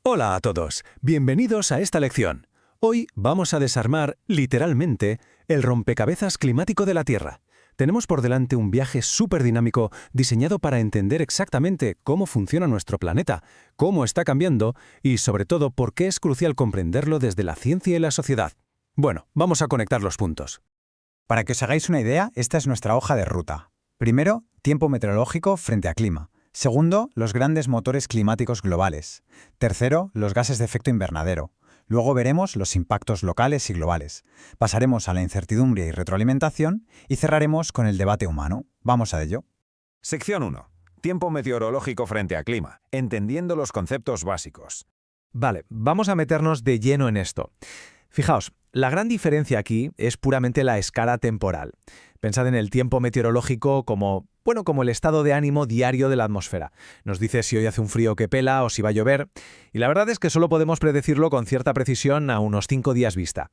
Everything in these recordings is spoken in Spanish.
Hola a todos, bienvenidos a esta lección. Hoy vamos a desarmar, literalmente, el rompecabezas climático de la Tierra. Tenemos por delante un viaje súper dinámico diseñado para entender exactamente cómo funciona nuestro planeta, cómo está cambiando y, sobre todo, por qué es crucial comprenderlo desde la ciencia y la sociedad. Bueno, vamos a conectar los puntos. Para que os hagáis una idea, esta es nuestra hoja de ruta. Primero, tiempo meteorológico frente a clima. Segundo, los grandes motores climáticos globales. Tercero, los gases de efecto invernadero. Luego veremos los impactos locales y globales. Pasaremos a la incertidumbre y retroalimentación y cerraremos con el debate humano. Vamos a ello. Sección 1. Tiempo meteorológico frente a clima, entendiendo los conceptos básicos. Vale, vamos a meternos de lleno en esto. Fijaos, la gran diferencia aquí es puramente la escala temporal. Pensad en el tiempo meteorológico como el estado de ánimo diario de la atmósfera. Nos dice si hoy hace un frío que pela o si va a llover, y la verdad es que solo podemos predecirlo con cierta precisión a unos 5 días vista.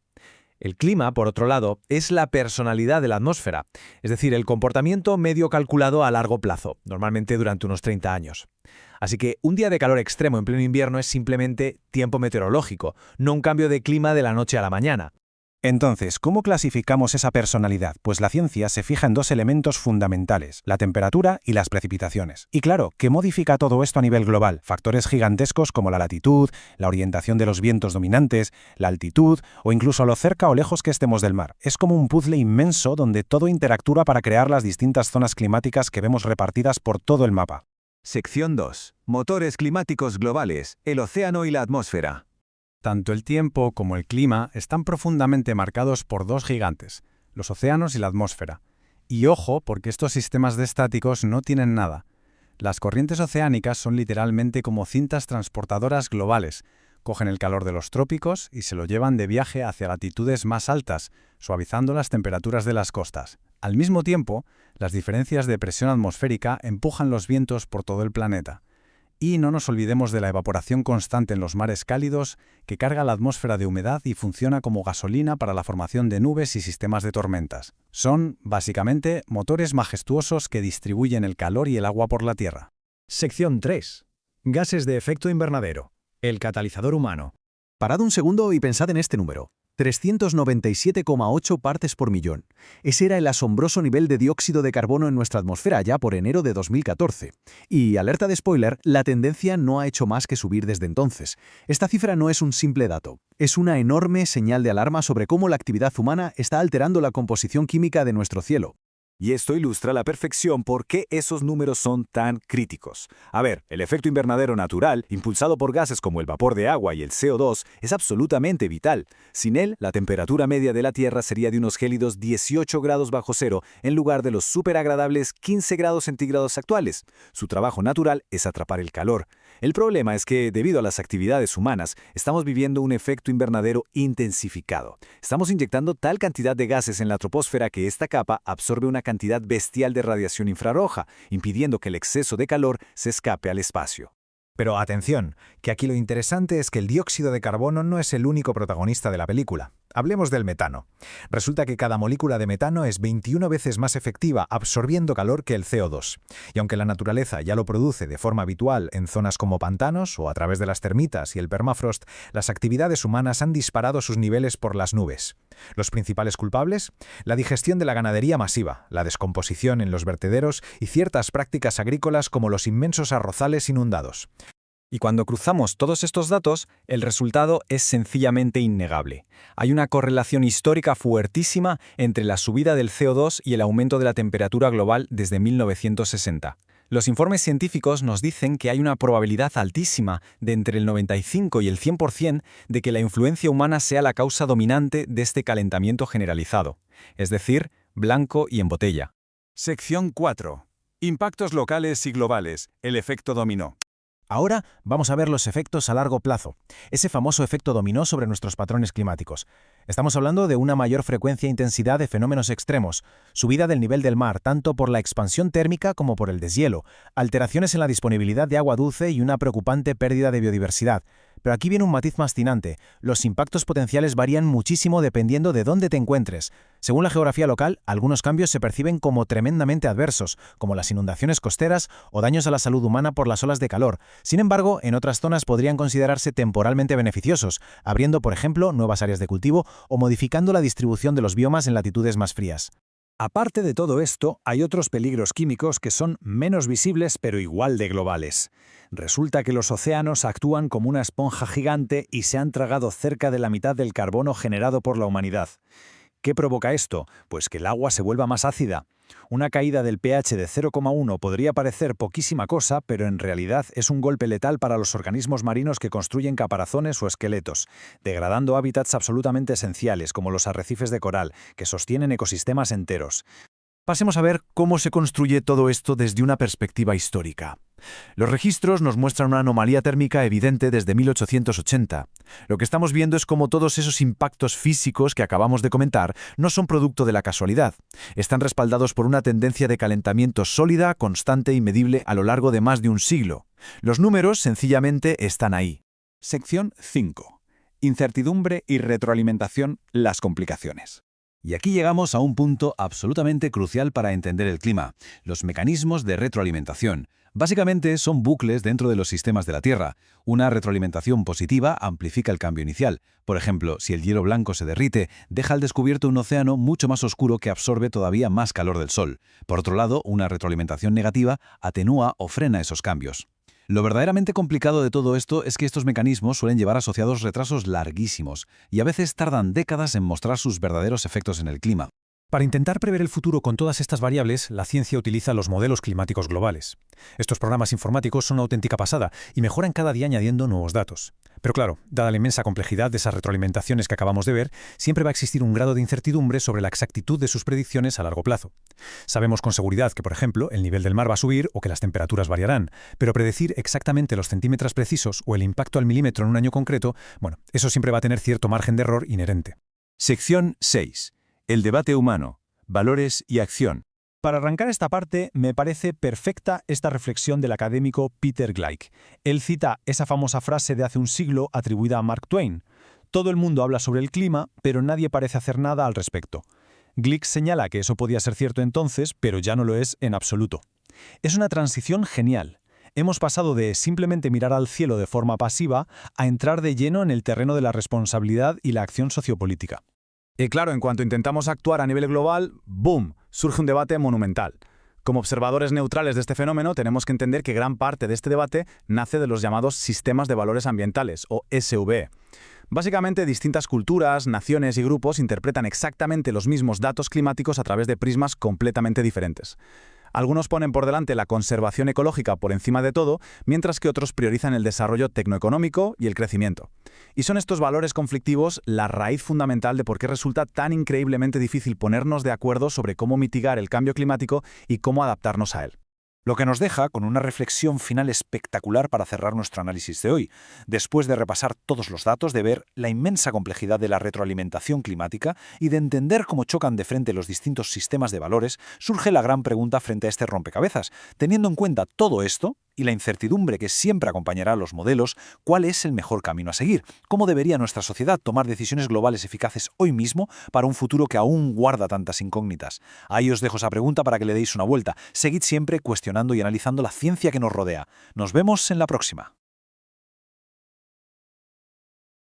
El clima, por otro lado, es la personalidad de la atmósfera, es decir, el comportamiento medio calculado a largo plazo, normalmente durante unos 30 años. Así que un día de calor extremo en pleno invierno es simplemente tiempo meteorológico, no un cambio de clima de la noche a la mañana. Entonces, ¿cómo clasificamos esa personalidad? Pues la ciencia se fija en dos elementos fundamentales, la temperatura y las precipitaciones. Y claro, ¿qué modifica todo esto a nivel global? Factores gigantescos como la latitud, la orientación de los vientos dominantes, la altitud o incluso lo cerca o lejos que estemos del mar. Es como un puzzle inmenso donde todo interactúa para crear las distintas zonas climáticas que vemos repartidas por todo el mapa. Sección 2. Motores climáticos globales, el océano y la atmósfera. Tanto el tiempo como el clima están profundamente marcados por dos gigantes, los océanos y la atmósfera. Y ojo, porque estos sistemas de estáticos no tienen nada. Las corrientes oceánicas son literalmente como cintas transportadoras globales. Cogen el calor de los trópicos y se lo llevan de viaje hacia latitudes más altas, suavizando las temperaturas de las costas. Al mismo tiempo, las diferencias de presión atmosférica empujan los vientos por todo el planeta. Y no nos olvidemos de la evaporación constante en los mares cálidos, que carga la atmósfera de humedad y funciona como gasolina para la formación de nubes y sistemas de tormentas. Son, básicamente, motores majestuosos que distribuyen el calor y el agua por la Tierra. Sección 3. Gases de efecto invernadero. El catalizador humano. Parad un segundo y pensad en este número. 397,8 partes por millón. Ese era el asombroso nivel de dióxido de carbono en nuestra atmósfera ya por enero de 2014. Y, alerta de spoiler, la tendencia no ha hecho más que subir desde entonces. Esta cifra no es un simple dato. Es una enorme señal de alarma sobre cómo la actividad humana está alterando la composición química de nuestro cielo. Y esto ilustra a la perfección por qué esos números son tan críticos. A ver, el efecto invernadero natural, impulsado por gases como el vapor de agua y el CO2, es absolutamente vital. Sin él, la temperatura media de la Tierra sería de unos gélidos 18 grados bajo cero, en lugar de los superagradables 15 grados centígrados actuales. Su trabajo natural es atrapar el calor. El problema es que, debido a las actividades humanas, estamos viviendo un efecto invernadero intensificado. Estamos inyectando tal cantidad de gases en la troposfera que esta capa absorbe una cantidad bestial de radiación infrarroja, impidiendo que el exceso de calor se escape al espacio. Pero atención, que aquí lo interesante es que el dióxido de carbono no es el único protagonista de la película. Hablemos del metano. Resulta que cada molécula de metano es 21 veces más efectiva absorbiendo calor que el CO2. Y aunque la naturaleza ya lo produce de forma habitual en zonas como pantanos o a través de las termitas y el permafrost, las actividades humanas han disparado sus niveles por las nubes. Los principales culpables: la digestión de la ganadería masiva, la descomposición en los vertederos y ciertas prácticas agrícolas como los inmensos arrozales inundados. Y cuando cruzamos todos estos datos, el resultado es sencillamente innegable. Hay una correlación histórica fuertísima entre la subida del CO2 y el aumento de la temperatura global desde 1960. Los informes científicos nos dicen que hay una probabilidad altísima de entre el 95 y el 100% de que la influencia humana sea la causa dominante de este calentamiento generalizado, es decir, blanco y en botella. Sección 4. Impactos locales y globales, el efecto dominó. Ahora vamos a ver los efectos a largo plazo, ese famoso efecto dominó sobre nuestros patrones climáticos. Estamos hablando de una mayor frecuencia e intensidad de fenómenos extremos, subida del nivel del mar tanto por la expansión térmica como por el deshielo, alteraciones en la disponibilidad de agua dulce y una preocupante pérdida de biodiversidad. Pero aquí viene un matiz fascinante. Los impactos potenciales varían muchísimo dependiendo de dónde te encuentres. Según la geografía local, algunos cambios se perciben como tremendamente adversos, como las inundaciones costeras o daños a la salud humana por las olas de calor. Sin embargo, en otras zonas podrían considerarse temporalmente beneficiosos, abriendo, por ejemplo, nuevas áreas de cultivo o modificando la distribución de los biomas en latitudes más frías. Aparte de todo esto, hay otros peligros químicos que son menos visibles pero igual de globales. Resulta que los océanos actúan como una esponja gigante y se han tragado cerca de la mitad del carbono generado por la humanidad. ¿Qué provoca esto? Pues que el agua se vuelva más ácida. Una caída del pH de 0,1 podría parecer poquísima cosa, pero en realidad es un golpe letal para los organismos marinos que construyen caparazones o esqueletos, degradando hábitats absolutamente esenciales como los arrecifes de coral, que sostienen ecosistemas enteros. Pasemos a ver cómo se construye todo esto desde una perspectiva histórica. Los registros nos muestran una anomalía térmica evidente desde 1880. Lo que estamos viendo es cómo todos esos impactos físicos que acabamos de comentar no son producto de la casualidad. Están respaldados por una tendencia de calentamiento sólida, constante y medible a lo largo de más de un siglo. Los números sencillamente están ahí. Sección 5. Incertidumbre y retroalimentación, las complicaciones. Y aquí llegamos a un punto absolutamente crucial para entender el clima, los mecanismos de retroalimentación. Básicamente son bucles dentro de los sistemas de la Tierra. Una retroalimentación positiva amplifica el cambio inicial. Por ejemplo, si el hielo blanco se derrite, deja al descubierto un océano mucho más oscuro que absorbe todavía más calor del Sol. Por otro lado, una retroalimentación negativa atenúa o frena esos cambios. Lo verdaderamente complicado de todo esto es que estos mecanismos suelen llevar asociados retrasos larguísimos y a veces tardan décadas en mostrar sus verdaderos efectos en el clima. Para intentar prever el futuro con todas estas variables, la ciencia utiliza los modelos climáticos globales. Estos programas informáticos son una auténtica pasada y mejoran cada día añadiendo nuevos datos. Pero claro, dada la inmensa complejidad de esas retroalimentaciones que acabamos de ver, siempre va a existir un grado de incertidumbre sobre la exactitud de sus predicciones a largo plazo. Sabemos con seguridad que, por ejemplo, el nivel del mar va a subir o que las temperaturas variarán, pero predecir exactamente los centímetros precisos o el impacto al milímetro en un año concreto, bueno, eso siempre va a tener cierto margen de error inherente. Sección 6. El debate humano, valores y acción. Para arrancar esta parte, me parece perfecta esta reflexión del académico Peter Gleick. Él cita esa famosa frase de hace un siglo atribuida a Mark Twain. Todo el mundo habla sobre el clima, pero nadie parece hacer nada al respecto. Gleick señala que eso podía ser cierto entonces, pero ya no lo es en absoluto. Es una transición genial. Hemos pasado de simplemente mirar al cielo de forma pasiva a entrar de lleno en el terreno de la responsabilidad y la acción sociopolítica. Y claro, en cuanto intentamos actuar a nivel global, ¡boom!, surge un debate monumental. Como observadores neutrales de este fenómeno, tenemos que entender que gran parte de este debate nace de los llamados sistemas de valores ambientales, o SVE. Básicamente, distintas culturas, naciones y grupos interpretan exactamente los mismos datos climáticos a través de prismas completamente diferentes. Algunos ponen por delante la conservación ecológica por encima de todo, mientras que otros priorizan el desarrollo tecnoeconómico y el crecimiento. Y son estos valores conflictivos la raíz fundamental de por qué resulta tan increíblemente difícil ponernos de acuerdo sobre cómo mitigar el cambio climático y cómo adaptarnos a él. Lo que nos deja con una reflexión final espectacular para cerrar nuestro análisis de hoy. Después de repasar todos los datos, de ver la inmensa complejidad de la retroalimentación climática y de entender cómo chocan de frente los distintos sistemas de valores, surge la gran pregunta frente a este rompecabezas. Teniendo en cuenta todo esto y la incertidumbre que siempre acompañará a los modelos, ¿cuál es el mejor camino a seguir? ¿Cómo debería nuestra sociedad tomar decisiones globales eficaces hoy mismo para un futuro que aún guarda tantas incógnitas? Ahí os dejo esa pregunta para que le deis una vuelta. Seguid siempre cuestionando y analizando la ciencia que nos rodea. Nos vemos en la próxima.